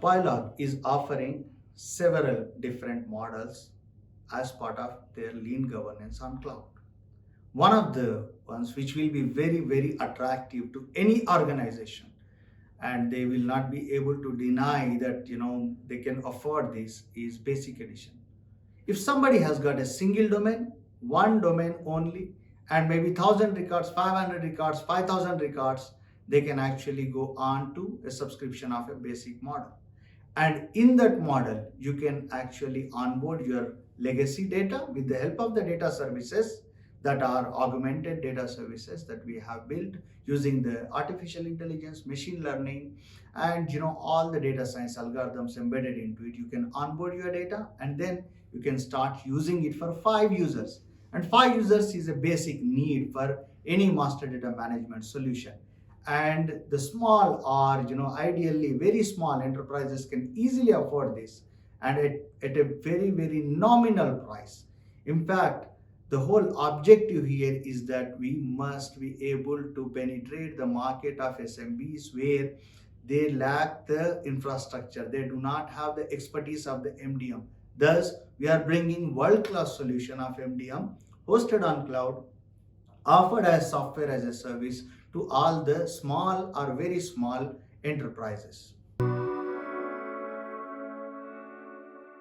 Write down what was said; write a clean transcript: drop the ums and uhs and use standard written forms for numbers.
PiLog is offering several different models as part of their lean governance on cloud. One of the ones which will be very, very attractive to any organization, and they will not be able to deny that they can afford this, is Basic Edition. If somebody has got a single domain, one domain only, and maybe 1,000 records, 500 records, 5,000 records, they can actually go on to a subscription of a basic model. And in that model, you can actually onboard your legacy data with the help of the data services that are augmented data services that we have built using the artificial intelligence, machine learning, and all the data science algorithms embedded into it. You can onboard your data and then you can start using it for 5 users. And 5 users is a basic need for any master data management solution. And the small or ideally very small enterprises can easily afford this, and at a very, very nominal price. In fact, the whole objective here is that we must be able to penetrate the market of SMBs where they lack the infrastructure, they do not have the expertise of the MDM. Thus we are bringing world class solution of MDM hosted on cloud, offered as software as a service to all the small or very small enterprises.